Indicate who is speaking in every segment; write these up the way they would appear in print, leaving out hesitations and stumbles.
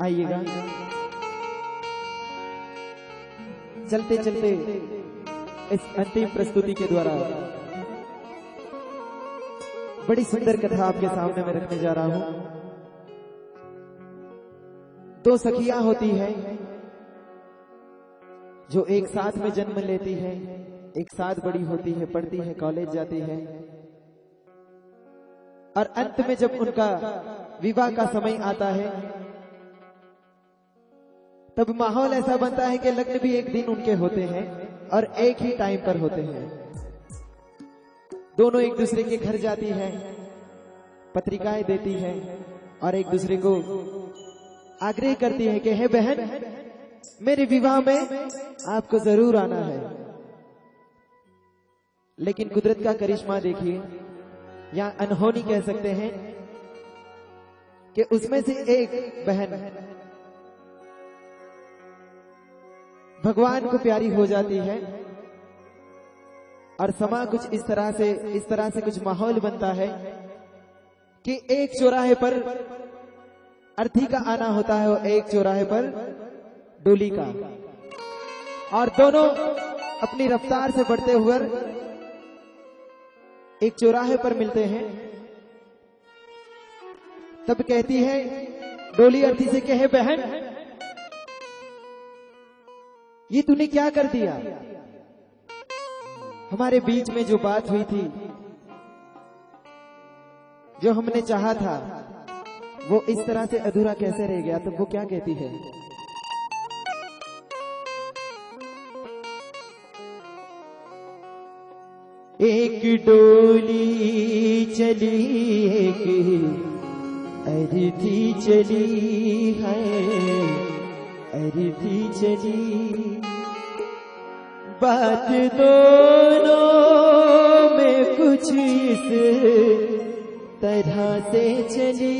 Speaker 1: आइएगा। चलते चलते इस अंतिम प्रस्तुति के द्वारा बड़ी सुंदर कथा आपके सामने में रखने जा रहा हूं। दो सखियां होती हैं जो एक साथ में जन्म लेती है, एक साथ बड़ी होती है, पढ़ती है, कॉलेज जाती है और अंत में जब उनका विवाह का समय आता है तब माहौल ऐसा बनता है कि लग्न भी एक दिन उनके होते हैं और एक ही टाइम पर होते हैं। दोनों एक दूसरे के घर जाती है, पत्रिकाएं देती है और एक दूसरे को आग्रह करती है कि हे बहन, मेरे विवाह में आपको जरूर आना है। लेकिन कुदरत का करिश्मा देखिए, या अनहोनी कह सकते हैं कि उसमें से एक बहन भगवान को प्यारी हो जाती है और समा कुछ इस तरह से कुछ माहौल बनता है कि एक चौराहे पर अर्थी का आना होता है और एक चौराहे पर डोली का, और दोनों अपनी रफ्तार से बढ़ते हुए एक चौराहे पर मिलते हैं। तब कहती है डोली अर्थी से कि हे बहन, ये तूने क्या कर दिया? हमारे बीच में जो बात हुई थी, जो हमने चाहा था, वो इस तरह से अधूरा कैसे रह गया? तब वो क्या कहती है? एक डोली चली, एक अर्थी चली है, अर्थी चली। बात दोनों में कुछ इस तरह से चली,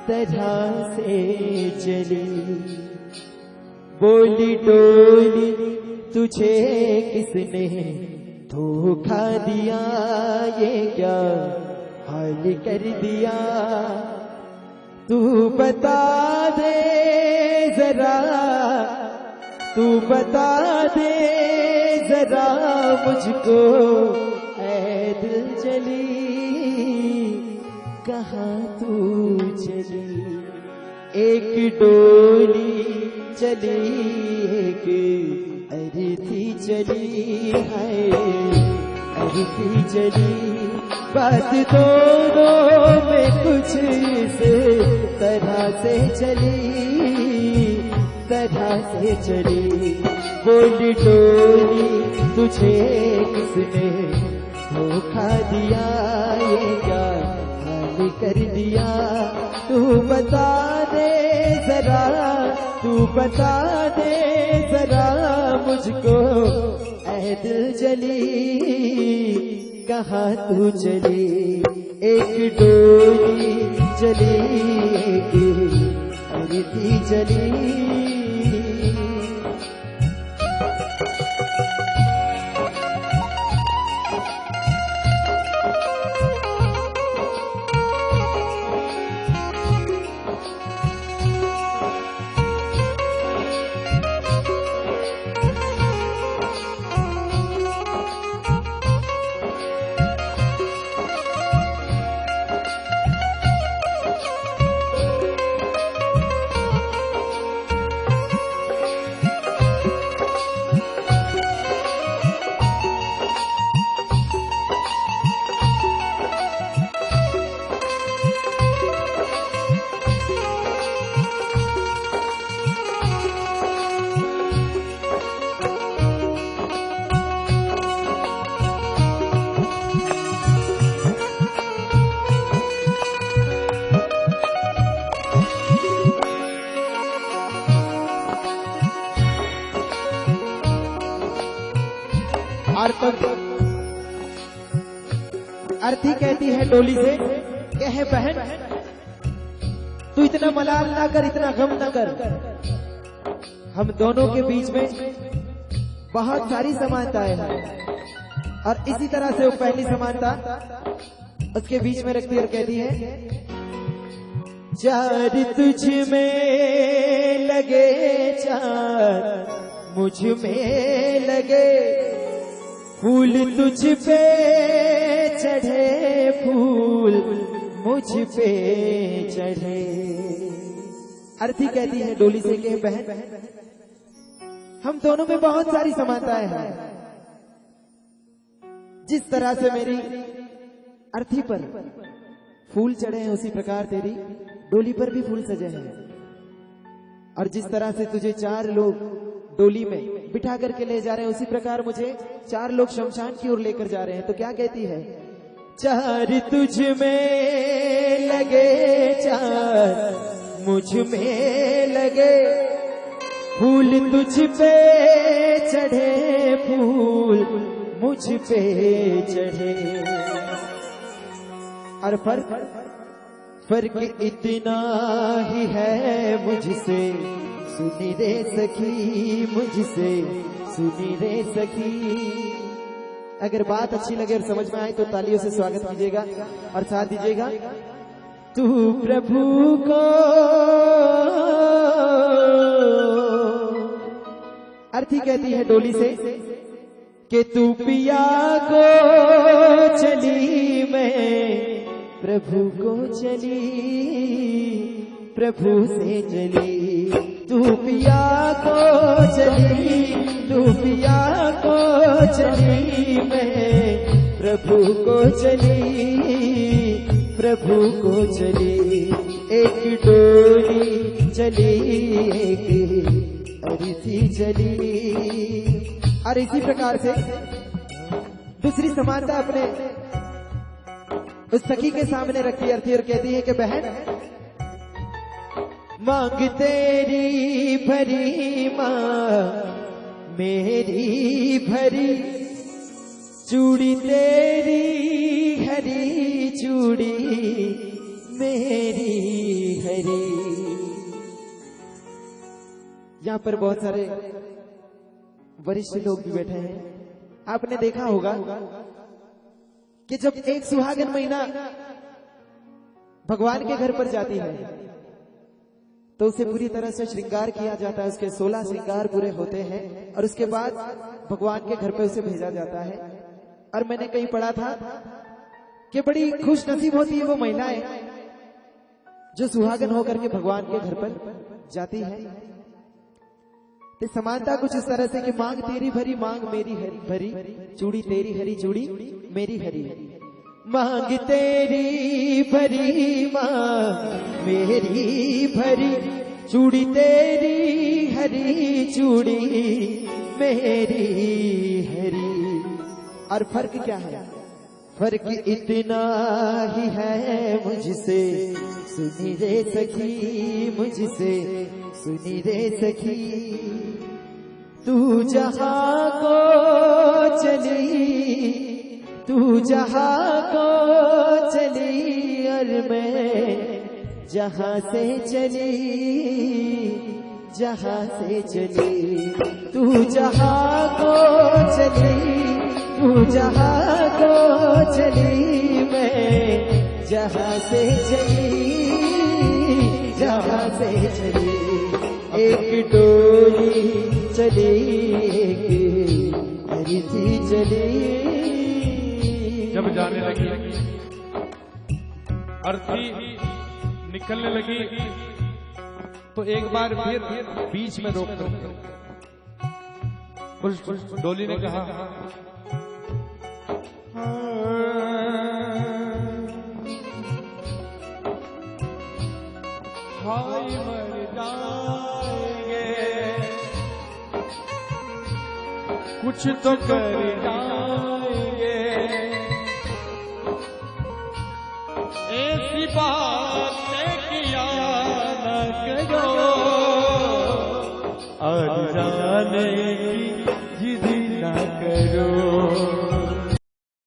Speaker 1: तरह से चली। बोली डोली तुझे किसने धोखा दिया, ये क्या हाल कर दिया? तू बता दे जरा, तू बता दे जरा मुझको, ऐ दिल चली कहाँ तू चली? एक डोली चली, एक अर्थी चली है, अर्थी चली। बात दोनों में कुछ इस तरह से चली, तरह से चली। बोली डोली तुझे किसने धोखा दिया, ये क्या हाल कर दिया? तू बता दे जरा, तू बता दे जरा मुझको, ऐ दिल चली कहाँ तू चली? एक डोली चली, एक अर्थी चली। और तब अर्थी कहती है डोली से कि हे बहन, तू इतना मलाल ना कर, इतना गम ना कर। हम दोनों के बीच में बहुत सारी समानताएं हैं और इसी तरह से वो पहली समानता उसके बीच में रखती और कहती है चार तुझ में लगे, चार मुझ में लगे, फूल तुझ पे चढ़े, फूल मुझ पे चढ़े। अर्थी कहती है डोली से कि बहन, हम दोनों में बहुत सारी समानताएं हैं। जिस तरह से मेरी अर्थी पर फूल चढ़े हैं, उसी प्रकार तेरी डोली पर भी फूल सजे हैं। और जिस तरह से तुझे चार लोग डोली में बिठा करके ले जा रहे हैं, उसी प्रकार मुझे चार लोग शमशान की ओर लेकर जा रहे हैं। तो क्या कहती है? चार तुझ में लगे, चार मुझ में लगे, फूल तुझ पे चढ़े, फूल मुझ पे चढ़े। और फर्क इतना ही है मुझसे, सुनी रे सखी, मुझसे सुनी रे सखी। अगर बात अच्छी लगे और समझ में आए तो तालियों से स्वागत कीजिएगा और साथ दीजिएगा। तू प्रभु को अर्थी कहती है डोली से कि तू पिया को चली, मैं प्रभु को चली, प्रभु से चली। तू पिया को चली, तू पिया को चली, मैं प्रभु को चली, प्रभु को चली। एक डोली चली, एक अर्थी चली। और इसी प्रकार से दूसरी समानता अपने उस सखी के सामने रखती अर्थी और कहती है कि बहन, मांग तेरी भरी, मां मेरी भरी, चूड़ी तेरी हरी, चूड़ी मेरी हरी। यहाँ पर बहुत सारे वरिष्ठ लोग भी बैठे हैं। आपने देखा होगा कि जब एक सुहागन महीना भगवान के घर पर जाती है तो उसे पूरी तरह से श्रृंगार किया जाता है। उसके 16 श्रृंगार पूरे होते हैं और उसके बाद भगवान के घर पर उसे भेजा जाता है। और मैंने कहीं पढ़ा था कि बड़ी खुश नसीब होती है वो महिलाएं जो सुहागन होकर के भगवान के घर पर जाती है। तो समानता कुछ इस तरह से कि मांग तेरी भरी, मांग मेरी भरी, चूड़ी तेरी हरी, चूड़ी मेरी हरी। मांग तेरी भरी, मांग मेरी भरी, चूड़ी तेरी हरी, चूड़ी मेरी हरी। और फर्क क्या है? फर्क इतना ही है मुझसे, सुनी रे सखी, मुझसे सुनी रे सखी। तू जहां को चली, तू जहां को चली, और मैं जहां से चली, जहां से चली। तू जहां को चली, तू जहां को चली, मैं जहां से चली, जहां से चली। एक डोली चली, एक अर्थी चली।
Speaker 2: जब जाने लगी, अर्थी निकलने लगी, तो एक बार फिर बीच में रोक दो। उस डोली ने कहा, हाय मर जाएंगे, कुछ तो कर जाएंगे, ऐसी बात किया न करो, आज जाने